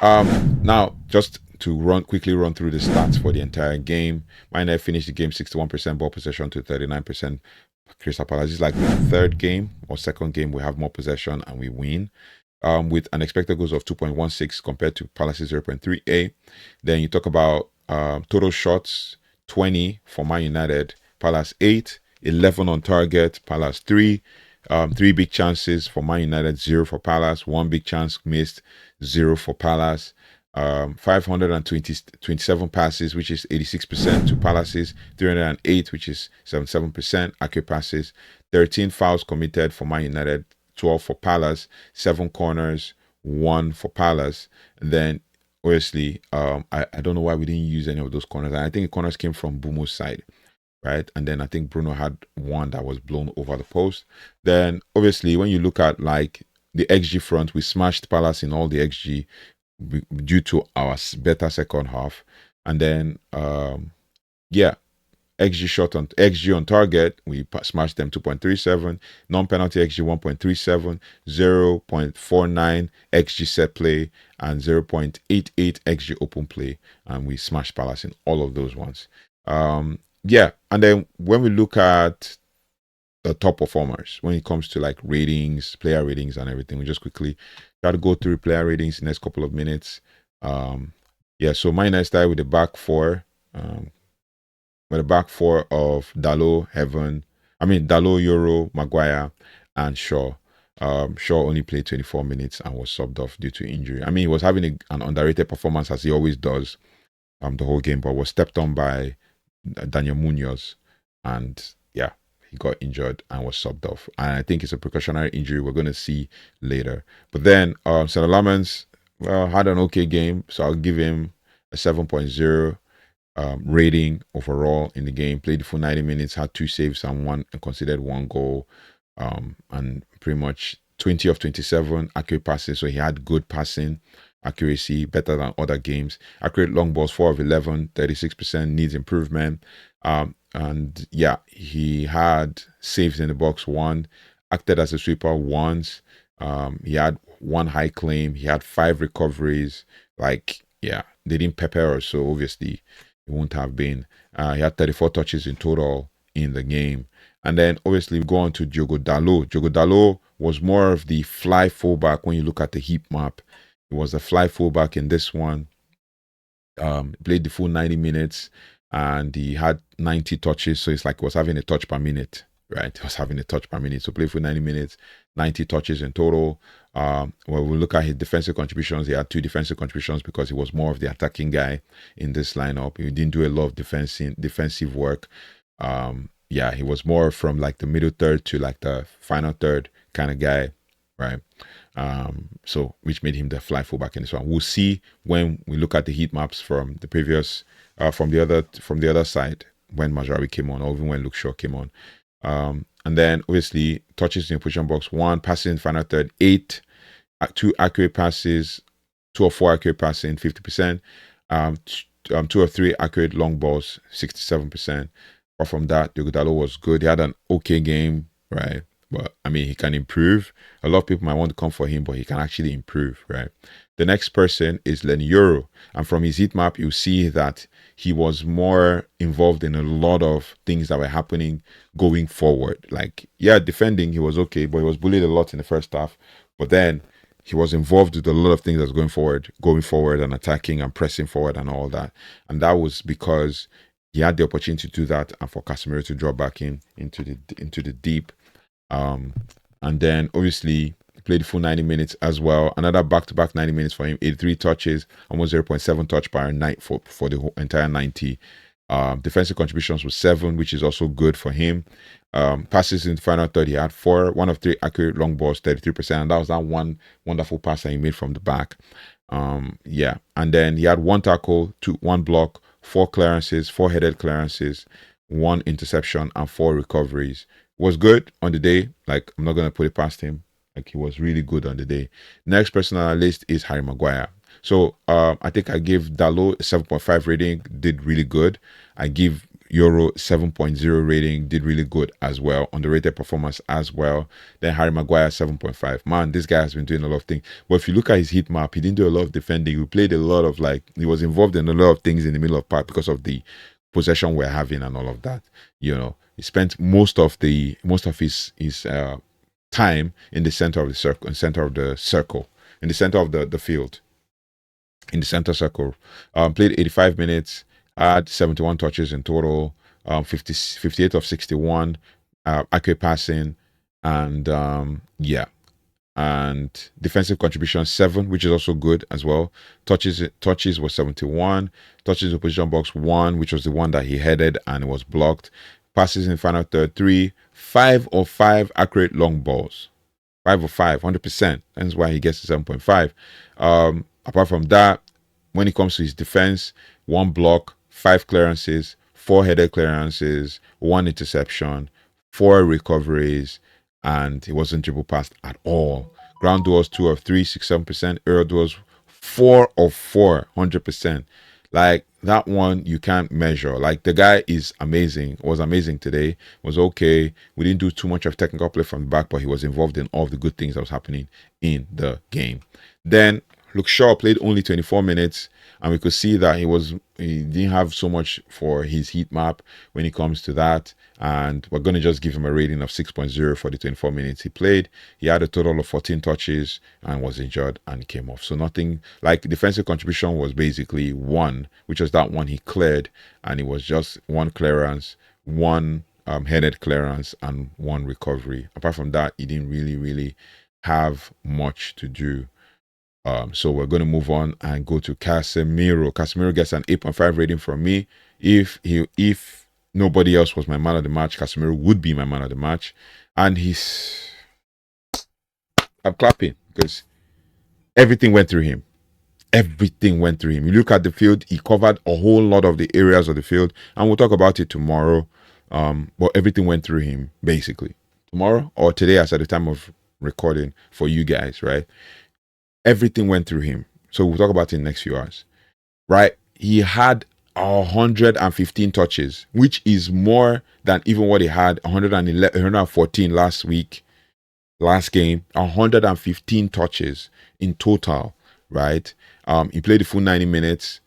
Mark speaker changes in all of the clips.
Speaker 1: Now, just to quickly run through the stats for the entire game. Man United finished the game 61% ball possession to 39%. Crystal Palace is like the third game or second game we have more possession and we win. With an expected goals of 2.16 compared to Palace's 0.38. Then you talk about total shots, 20 for Man United, Palace 8, 11 on target, Palace 3. Three big chances for Man United, 0 for Palace, one big chance missed, 0 for Palace. 527 passes, which is 86% to Palace's, 308, which is 77% accurate passes, 13 fouls committed for Man United, 12 for Palace, 7 corners, 1 for Palace. And then, obviously, I don't know why we didn't use any of those corners. And I think the corners came from Bumo's side, right? And then I think Bruno had one that was blown over the post. Then, obviously, when you look at like the XG front, we smashed Palace in all the XG due to our better second half. And then, yeah, XG on target, we smashed them 2.37, non-penalty XG 1.37, 0.49 XG set play, and 0.88 XG open play, and we smashed Palace in all of those ones. Yeah, and then when we look at the top performers when it comes to like ratings, player ratings, and everything, we just quickly try to go through player ratings in the next couple of minutes. Yeah, so my next started with the back four. With a back four of Dalot, Euro, Maguire, and Shaw. Shaw only played 24 minutes and was subbed off due to injury. I mean, he was having an underrated performance as he always does the whole game, but was stepped on by Daniel Munoz, and yeah, he got injured and was subbed off. And I think it's a precautionary injury we're going to see later. But then Salah Lamans had an okay game, so I'll give him a 7.0 rating overall in the game. Played the full 90 minutes, had 2 saves and considered 1 goal, and pretty much 20 of 27 accurate passes. So he had good passing accuracy, better than other games. Accurate long balls, 4 of 11, 36%, needs improvement. And yeah, he had saves in the box 1, acted as a sweeper once. He had 1 high claim. He had 5 recoveries. Like, yeah, they didn't pepper us, so obviously it won't have been. He had 34 touches in total in the game. And then obviously we go on to Diogo Dalot. Diogo Dalot was more of the fly fullback when you look at the heat map. He was a fly fullback in this one. Played the full 90 minutes and he had 90 touches. So it's like he was having a touch per minute, right? He was having a touch per minute. So played for 90 minutes, 90 touches in total. When we look at his defensive contributions, he had 2 defensive contributions because he was more of the attacking guy in this lineup. He didn't do a lot of defensive work. Yeah, he was more from like the middle third to like the final third kind of guy, right? So which made him the fly fullback in this one. We'll see when we look at the heat maps from the previous, from the other side when Majari came on, or even when Luke Shaw came on. And then obviously touches in the position box 1, passing final third 8, 2 accurate passes, 2 or 4 accurate passing 50%, 2 or 3 accurate long balls 67%. Apart from that, Diogo Dalot was good. He had an okay game, right? But I mean, he can improve. A lot of people might want to come for him, but he can actually improve, right? The next person is Lenny Euro. And from his heat map, you see that he was more involved in a lot of things that were happening going forward. Like, yeah, defending, he was okay, but he was bullied a lot in the first half. But then he was involved with a lot of things that's going forward and attacking and pressing forward and all that. And that was because he had the opportunity to do that and for Casemiro to draw back into the deep. And then obviously played the full 90 minutes as well. Another back-to-back 90 minutes for him. 83 touches, almost 0.7 touch per night for the whole entire 90. Defensive contributions was 7, which is also good for him. Passes in the final third, he had 4, 1 of 3 accurate long balls, 33%. And that was that one wonderful pass that he made from the back. Yeah. And then he had 1 tackle, 1 block, 4 clearances, 4 headed clearances, 1 interception, and 4 recoveries. Was good on the day. Like, I'm not going to put it past him. Like, he was really good on the day. Next person on our list is Harry Maguire. So I think I gave Dalot a 7.5 rating. Did really good. I give Euro 7.0 rating, did really good as well. Underrated performance as well. Then Harry Maguire 7.5. Man, this guy has been doing a lot of things. But if you look at his heat map, he didn't do a lot of defending. He played a lot of he was involved in a lot of things in the middle of park because of the possession we're having and all of that. He spent most of his time in the center of the circle, in the center of the field, in the center circle. Played 85 minutes, had 71 touches in total, 58 of 61, accurate passing, and and defensive contribution 7, which is also good as well. Touches was 71, touches in position box 1, which was the one that he headed and it was blocked. Passes in final third 3, 5 of 5 accurate long balls, 5 of 5, 100%. That's why he gets to 7.5. Apart from that, when it comes to his defense, 1 block, 5 clearances, 4 headed clearances, 1 interception, 4 recoveries, and he wasn't dribble passed at all. Ground duels 2 of 3, 67%. Aerial duels 4 of 4, 100%. Like that one, you can't measure. Like the guy is amazing. Was amazing today. Was okay. We didn't do too much of technical play from the back, but he was involved in all the good things that was happening in the game. Then Luke Shaw played only 24 minutes, and we could see that he didn't have so much for his heat map when it comes to that. And we're going to just give him a rating of 6.0 for the 24 minutes he played. He had a total of 14 touches and was injured and came off. So nothing, like defensive contribution was basically 1, which was that one he cleared, and it was just 1 clearance, 1 headed clearance, and 1 recovery. Apart from that, he didn't really have much to do. So we're going to move on and go to Casemiro. Casemiro gets an 8.5 rating from me. If nobody else was my man of the match, Casemiro would be my man of the match. And I'm clapping because everything went through him. Everything went through him. You look at the field, he covered a whole lot of the areas of the field, and we'll talk about it tomorrow. But everything went through him, basically. Tomorrow or today, as at the time of recording for you guys, right? Everything went through him. So we'll talk about it in the next few hours. Right? He had 115 touches, which is more than even what he had 114 last game. 115 touches in total, right? He played the full 90 minutes,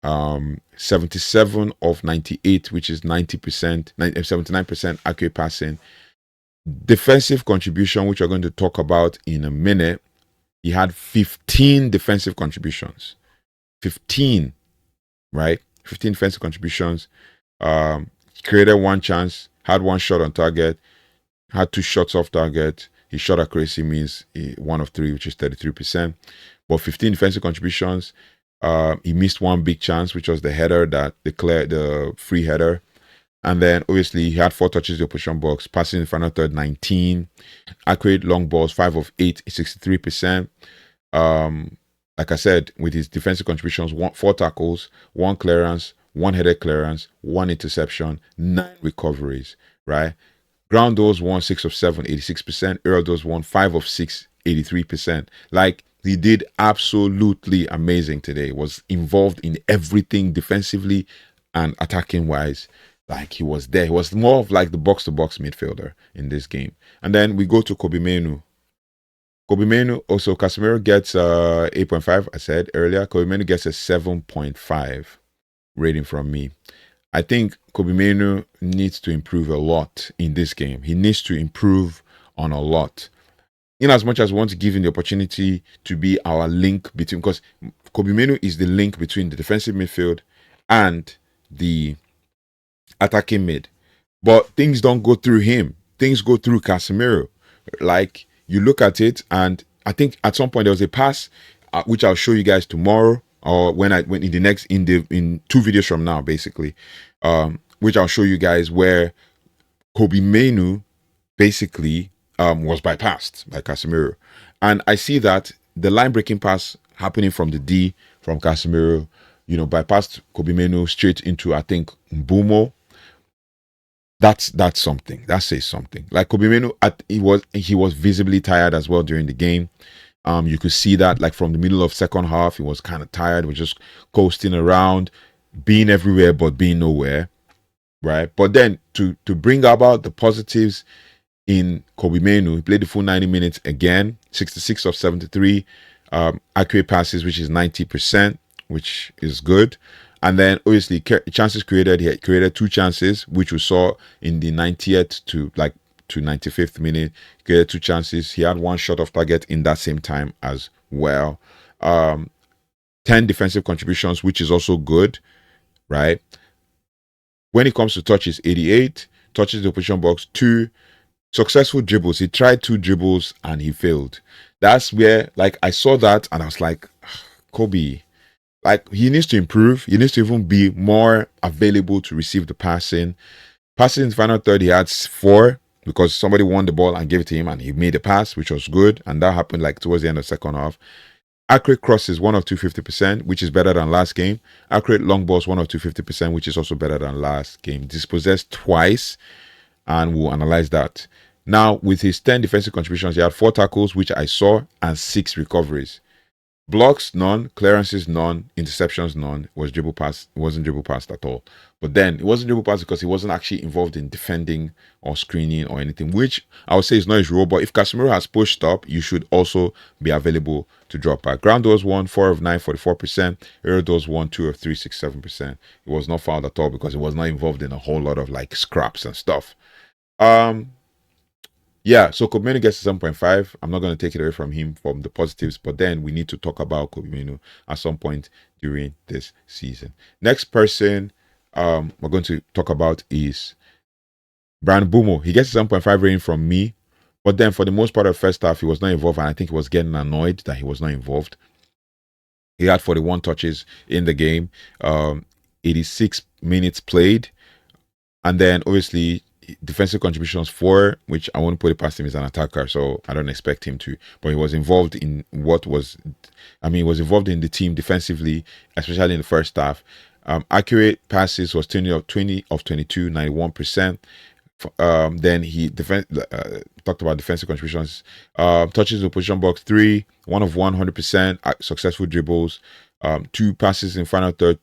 Speaker 1: 77 of 98, which is 90%, 79% accurate passing. Defensive contribution, which we're going to talk about in a minute. He had 15 defensive contributions. 15, right? 15 defensive contributions. Created 1 chance, had 1 shot on target, had 2 shots off target. His shot accuracy means 1 of 3, which is 33%. But 15 defensive contributions. He missed 1 big chance, which was the header that declared the free header. And then obviously he had 4 touches in the opposition box, passing in final third 19, accurate long balls 5 of 8, 63%. Like I said, with his defensive contributions, 4 tackles, 1 clearance, 1 headed clearance, 1 interception, 9 recoveries, right? Ground duels 1, 6 of 7, 86%. Aerial duels 1, 5 of 6, 83%. Like he did absolutely amazing today. Was involved in everything defensively and attacking wise. Like he was there. He was more of like the box-to-box midfielder in this game. And then we go to Kobe Mainoo. Kobe Mainoo, also Casemiro gets 8.5, I said earlier. Kobe Mainoo gets a 7.5 rating from me. I think Kobe Mainoo needs to improve a lot in this game. He needs to improve on a lot. In as much as we want to give him the opportunity to be our link between, because Kobe Mainoo is the link between the defensive midfield and the attacking mid, but things don't go through him. Things go through Casemiro. Like you look at it, and I think at some point there was a pass, which I'll show you guys tomorrow, or when in 2 videos from now, basically, which I'll show you guys where Kobe Mainoo basically was bypassed by Casemiro, and I see that the line breaking pass happening from the D from Casemiro, bypassed Kobe Mainoo straight into I think Mbumo. That's something. That says something. Like Kobe Mainoo, he was visibly tired as well during the game. You could see that like from the middle of second half, he was kind of tired. Was just coasting around, being everywhere but being nowhere. right? But then to bring about the positives in Kobe Menu, he played the full 90 minutes again, 66 of 73 accurate passes, which is 90%, which is good. And then obviously chances created, he had created 2 chances, which we saw in the 90th to 95th minute. He created 2 chances. He had 1 shot of target in that same time as well. 10 defensive contributions, which is also good, right? When it comes to touches, 88 touches the opposition box, 2 successful dribbles. He tried 2 dribbles and he failed. That's where, like, I saw that and I was like, Kobe, like, he needs to improve. He needs to even be more available to receive the passing. Passing in the final third, he had 4 because somebody won the ball and gave it to him and he made a pass, which was good. And that happened like towards the end of the second half. Accurate crosses, 1 of 250%, which is better than last game. Accurate long balls, 1 of 250%, which is also better than last game. Dispossessed twice, and we'll analyze that. Now, with his 10 defensive contributions, he had 4 tackles, which I saw, and 6 recoveries. Blocks, none. Clearances, none. Interceptions, none. It wasn't dribble passed at all. But then, it wasn't dribble passed because he wasn't actually involved in defending or screening or anything, which I would say is not his role. But if Casemiro has pushed up, you should also be available to drop back. Ground doors 1, 4 of 9, 44%. Air doors 1, 2 of 3, 67%. It was not fouled at all because it was not involved in a whole lot of like scraps and stuff. Yeah, so Kobe Minu gets 7.5. I'm not going to take it away from him from the positives, but then we need to talk about Kobe Minu at some point during this season. Next person we're going to talk about is Brian Bumo. He gets 7.5 rating from me, but then for the most part of the first half, he was not involved, and I think he was getting annoyed that he was not involved. He had 41 touches in the game, 86 minutes played, and then obviously defensive contributions 4, which I won't put it past him as an attacker, so I don't expect him to. But he was involved in he was involved in the team defensively, especially in the first half. Accurate passes was 20 of 22, 91%. Then he talked about defensive contributions. Touches the position box 3, 1 of 100%. Successful dribbles, 2 passes in final third,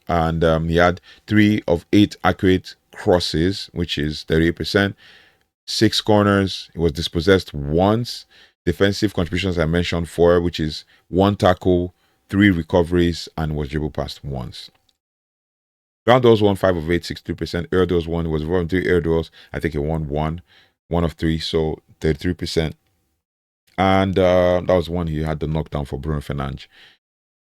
Speaker 1: and he had 3 of 8 accurate crosses, which is 38%. 6 corners. He was dispossessed once. Defensive contributions I mentioned 4, which is 1 tackle, 3 recoveries, and was dribble passed once. Ground doors 1, 5 of 8, 63%. Air doors 1, he was involved in 3 air doors. I think he won 1 of 3, so 33%. And that was one he had the knockdown for Bruno Fernandes.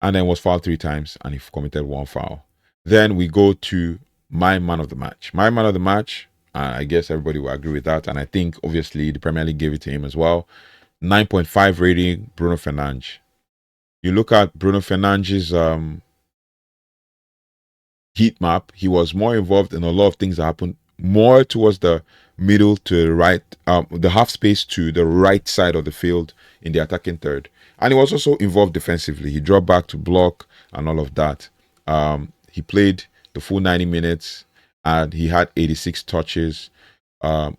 Speaker 1: And then was fouled 3 times, and he committed 1 foul. Then we go to my man of the match. My man of the match, I guess everybody will agree with that. And I think, obviously, the Premier League gave it to him as well. 9.5 rating, Bruno Fernandes. You look at Bruno Fernandes' heat map, he was more involved in a lot of things that happened more towards the middle to the right, the half space to the right side of the field in the attacking third. And he was also involved defensively. He dropped back to block and all of that. He played the full 90 minutes and he had 86 touches, 1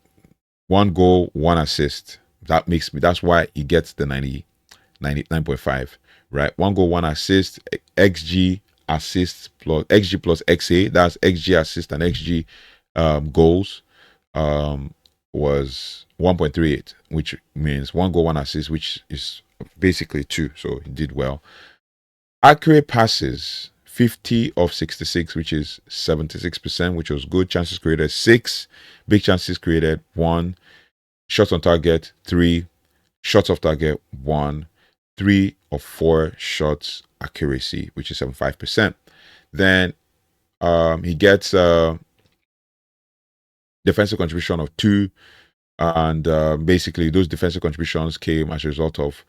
Speaker 1: goal, 1 assist. That's why he gets the 99.5, right? 1 goal, 1 assist, XG assists plus XG plus XA. That's XG assist and XG goals was 1.38, which means 1 goal, 1 assist, which is basically 2. So he did well. Accurate passes 50 of 66, which is 76%, which was good. Chances created 6, big chances created 1, shots on target 3, shots off target 1, 3 of 4 shots accuracy, which is 75%. Then he gets defensive contribution of 2, and basically those defensive contributions came as a result of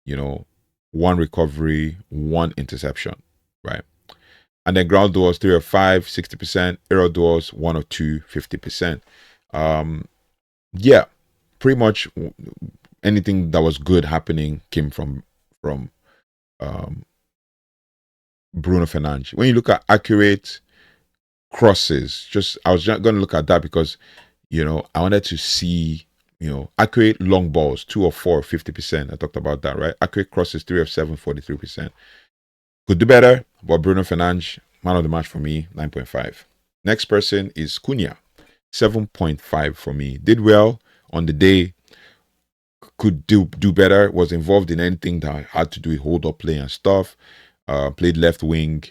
Speaker 1: 1 recovery, 1 interception, right? And then ground doors 3 of 5, 60%. Aerial doors 1 of 2, 50%. Yeah, pretty much anything that was good happening came from Bruno Fernandes. When you look at accurate crosses, I was just going to look at that because I wanted to see accurate long balls 2 of 4, 50%. I talked about that, right? Accurate crosses 3 of 7, 43%. Could do better, but Bruno Fernandes, man of the match for me, 9.5. Next person is Cunha, 7.5 for me. Did well on the day, could do better, was involved in anything that had to do with hold up play and stuff. Played left wing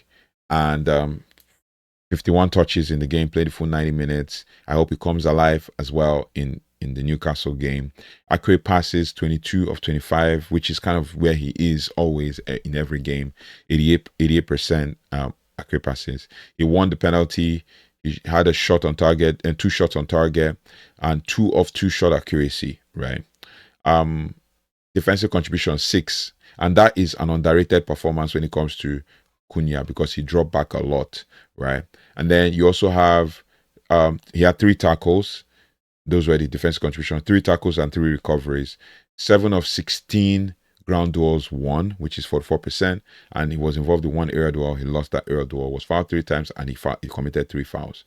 Speaker 1: and 51 touches in the game, played the full 90 minutes. I hope he comes alive as well in the Newcastle game. Accurate passes, 22 of 25, which is kind of where he is always in every game. 88% accurate passes. He won the penalty. He had a shot on target and 2 shots on target and 2 of 2 shot accuracy, right? Defensive contribution 6, and that is an underrated performance when it comes to Cunha because he dropped back a lot, right? And then you also have he had 3 tackles. Those were the defensive contribution: 3 tackles and 3 recoveries. 7 of 16 ground duels won, which is 44%, and he was involved in 1 aerial duel. He lost that aerial duel, was fouled 3 times, and he committed 3 fouls.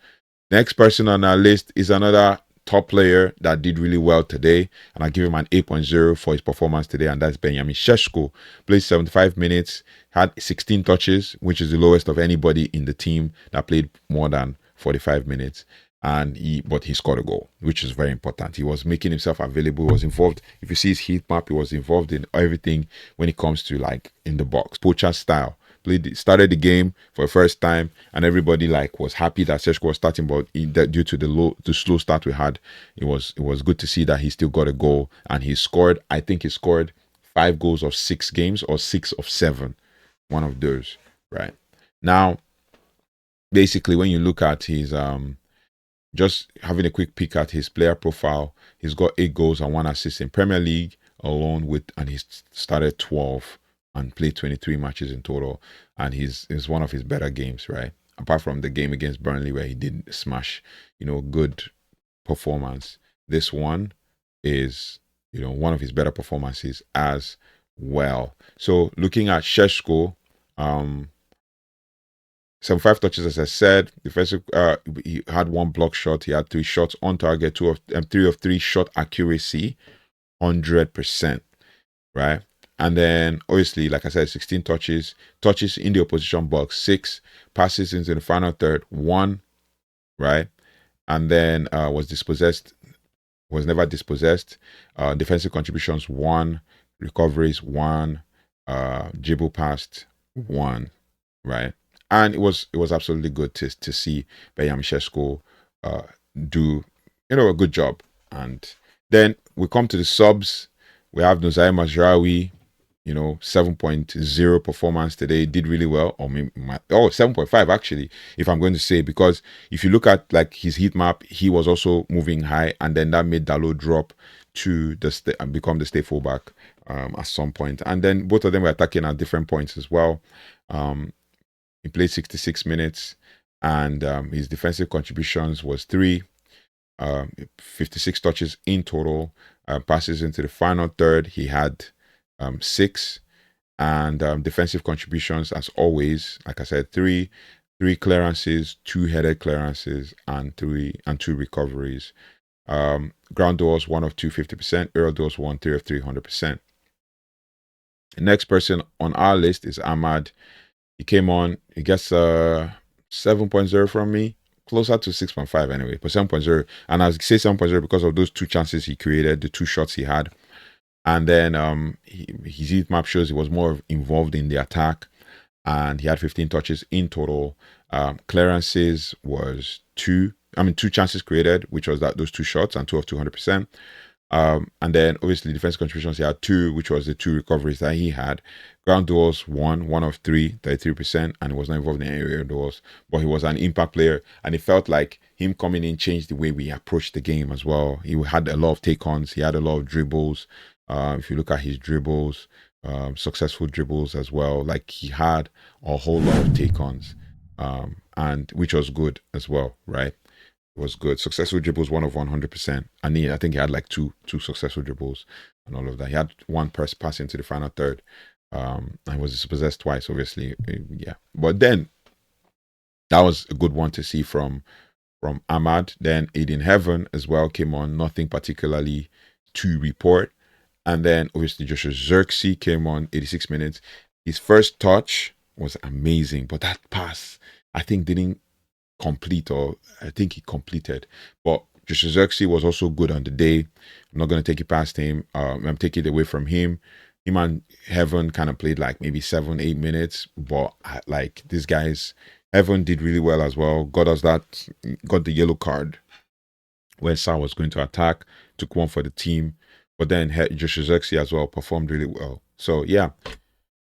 Speaker 1: Next person on our list is another top player that did really well today, and I give him an 8.0 for his performance today, and that's Benjamin Sesko. Played 75 minutes, had 16 touches, which is the lowest of anybody in the team that played more than 45 minutes. But he scored a goal, which is very important. He was making himself available, was involved. If you see his heat map, he was involved in everything when it comes to like in the box, poacher style. Started the game for the first time, and everybody like was happy that Sesko was starting, but due to the slow start we had, it was good to see that he still got a goal, and he scored. I think he scored 5 goals of 6 games or 6 of 7, one of those. Right now, basically, when you look at his just having a quick peek at his player profile, he's got 8 goals and 1 assist in Premier League alone and he's started 12 and played 23 matches in total, and he's one of his better games, right? Apart from the game against Burnley where he did smash, good performance. This one is, one of his better performances as well. So looking at Sesko, 75 touches, as I said. Defensive, he had 1 block shot. He had 3 shots on target, 3 of 3 shot accuracy, 100%, right? And then obviously, like I said, 16 touches in the opposition box, 6 passes into the final third, 1, right? And then was never dispossessed. Defensive contributions 1, recoveries 1, dribble passed 1, right? And it was absolutely good to see Benjamin Sesko do a good job. And then we come to the subs. We have Nozai Mazraoui, 7.0 performance today, did really well. Or 7.5 actually, if I'm going to say, because if you look at like his heat map, he was also moving high, and then that made Dalot drop to and become the state fullback at some point. And then both of them were attacking at different points as well. He played 66 minutes, and his defensive contributions was 3, 56 touches in total. Passes into the final third, he had 6, and defensive contributions, as always, like I said, 3 clearances, 2 headed clearances, and 2 recoveries. Ground duels 1 of 2, 50%. Aerial duels 1, 3 of 3, 100%. The next person on our list is Ahmad. He came on, he gets 7.0 from me, closer to 6.5 anyway, but 7.0. And I say 7.0 because of those 2 chances he created, the 2 shots he had. And then his heat map shows he was more involved in the attack, and he had 15 touches in total. Clearances was 2 chances created, which was those 2 shots, and 2 of 200%. And then obviously defense contributions, he had 2, which was the 2 recoveries that he had. Ground duels 1 of 3, 33%, and he was not involved in any aerial duels, but he was an impact player, and it felt like him coming in changed the way we approached the game as well. He had a lot of take-ons, he had a lot of dribbles. If you look at his dribbles, successful dribbles as well, like he had a whole lot of take-ons, and which was good as well, right? Was good. Successful dribbles 1 of 100%. And I think he had like two successful dribbles and all of that. He had 1 pass into the final third. And was dispossessed twice, obviously. Yeah. But then that was a good one to see from Ahmad. Then Aiden Heaven as well came on. Nothing particularly to report. And then obviously Joshua Zirkzee came on, 86 minutes. His first touch was amazing, but that pass I think didn't complete, or I think he completed. But Josh Zirkzee was also good on the day. I'm not going to take it past him. I'm taking it away from him. Him and Heaven kind of played like maybe 7-8 minutes, but like these guys, Heaven did really well as well. Got the yellow card when Sa was going to attack, took one for the team. But then Josh Zirkzee as well performed really well. So yeah,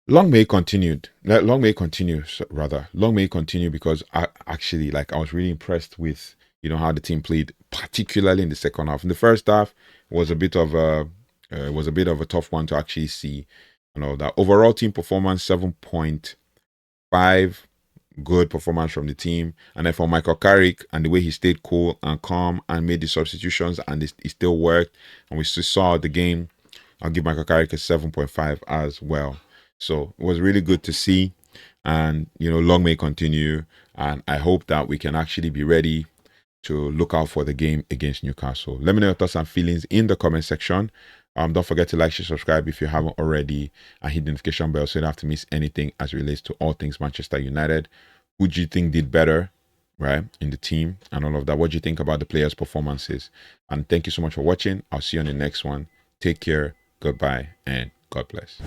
Speaker 1: long may it continue. Long may it continue, rather. Long may it continue, because I was really impressed with how the team played, particularly in the second half. In the first half was a bit of a tough one to actually see. That overall team performance 7.5, good performance from the team. And then for Michael Carrick, and the way he stayed cool and calm and made the substitutions, and it still worked, and we still saw the game, I'll give Michael Carrick a 7.5 as well. So it was really good to see, and long may it continue. And I hope that we can actually be ready to look out for the game against Newcastle. Let me know your thoughts and feelings in the comment section. Don't forget to like, share, subscribe if you haven't already, and hit the notification bell so you don't have to miss anything as it relates to all things Manchester United. Who do you think did better, right, in the team and all of that? What do you think about the players' performances? And thank you so much for watching. I'll see you on the next one. Take care, goodbye, and God bless.